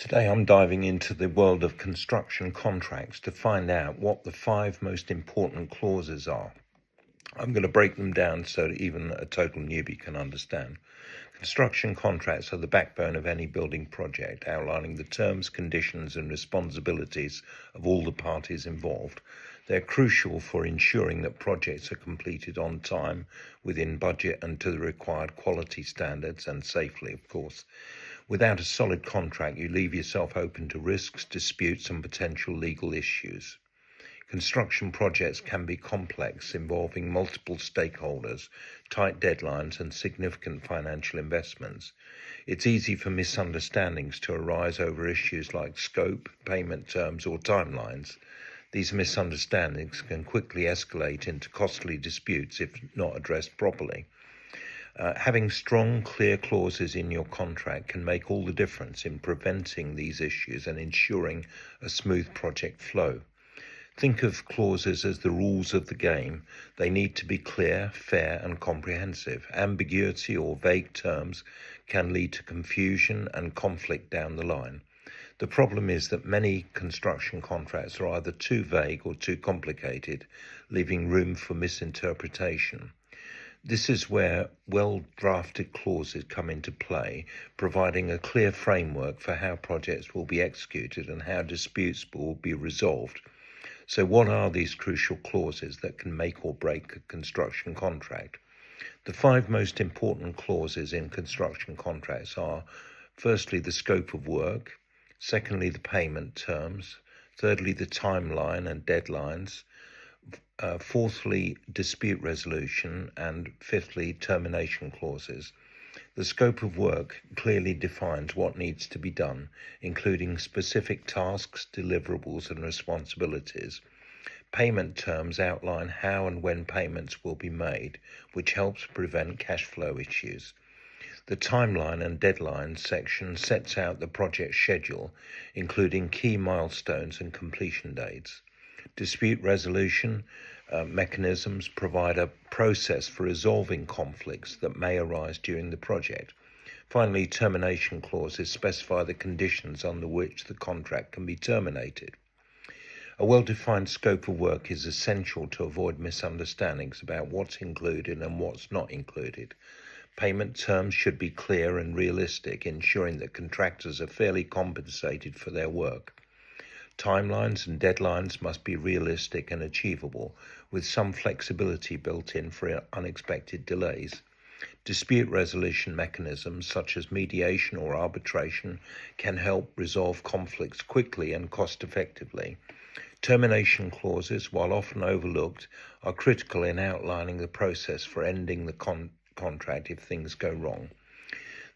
Today I'm diving into the world of construction contracts to find out what the 5 most important clauses are. I'm going to break them down so that even a total newbie can understand. Construction contracts are the backbone of any building project, outlining the terms, conditions and responsibilities of all the parties involved. They're crucial for ensuring that projects are completed on time, within budget and to the required quality standards, and safely, of course. Without a solid contract, you leave yourself open to risks, disputes and potential legal issues. Construction projects can be complex, involving multiple stakeholders, tight deadlines and significant financial investments. It's easy for misunderstandings to arise over issues like scope, payment terms or timelines. These misunderstandings can quickly escalate into costly disputes if not addressed properly. Having strong, clear clauses in your contract can make all the difference in preventing these issues and ensuring a smooth project flow. Think of clauses as the rules of the game. They need to be clear, fair and comprehensive. Ambiguity or vague terms can lead to confusion and conflict down the line. The problem is that many construction contracts are either too vague or too complicated, leaving room for misinterpretation. This is where well-drafted clauses come into play, providing a clear framework for how projects will be executed and how disputes will be resolved. So what are these crucial clauses that can make or break a construction contract? The 5 most important clauses in construction contracts are, firstly, the scope of work, secondly, the payment terms, thirdly, the timeline and deadlines, fourthly, dispute resolution, and fifthly, termination clauses. The scope of work clearly defines what needs to be done, including specific tasks, deliverables, and responsibilities. Payment terms outline how and when payments will be made, which helps prevent cash flow issues. The timeline and deadline section sets out the project schedule, including key milestones and completion dates. Dispute resolution mechanisms provide a process for resolving conflicts that may arise during the project. Finally, termination clauses specify the conditions under which the contract can be terminated. A well-defined scope of work is essential to avoid misunderstandings about what's included and what's not included. Payment terms should be clear and realistic, ensuring that contractors are fairly compensated for their work. Timelines and deadlines must be realistic and achievable, with some flexibility built in for unexpected delays. Dispute resolution mechanisms such as mediation or arbitration can help resolve conflicts quickly and cost-effectively. Termination clauses, while often overlooked, are critical in outlining the process for ending the contract if things go wrong.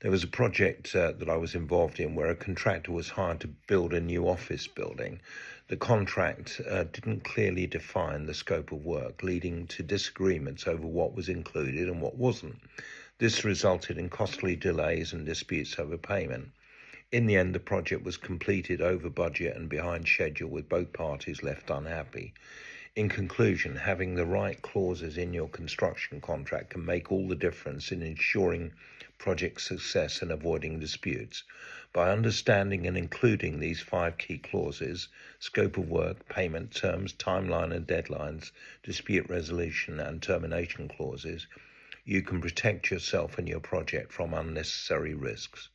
There was a project that I was involved in where a contractor was hired to build a new office building. The contract didn't clearly define the scope of work, leading to disagreements over what was included and what wasn't. This resulted in costly delays and disputes over payment. In the end, the project was completed over budget and behind schedule, with both parties left unhappy. In conclusion, having the right clauses in your construction contract can make all the difference in ensuring project success and avoiding disputes. By understanding and including these 5 key clauses, scope of work, payment terms, timeline and deadlines, dispute resolution and termination clauses, you can protect yourself and your project from unnecessary risks.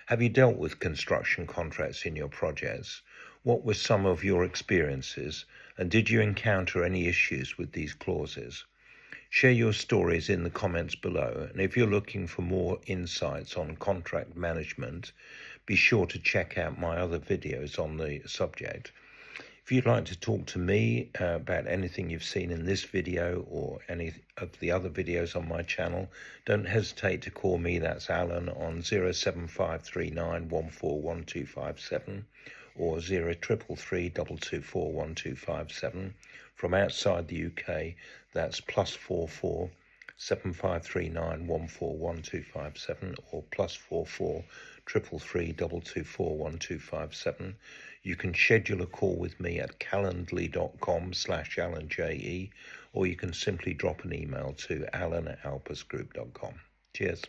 Have you dealt with construction contracts in your projects? What were some of your experiences, and did you encounter any issues with these clauses? Share your stories in the comments below, and if you're looking for more insights on contract management, be sure to check out my other videos on the subject. If you'd like to talk to me about anything you've seen in this video or any of the other videos on my channel, don't hesitate to call me. That's Alan on 07539141257 or 0333224127. From outside the UK, that's +44 7539141257 or +44 333 You can schedule a call with me at calendly.com/AlanJE, or you can simply drop an email to alan@alpusgroup.com. Cheers.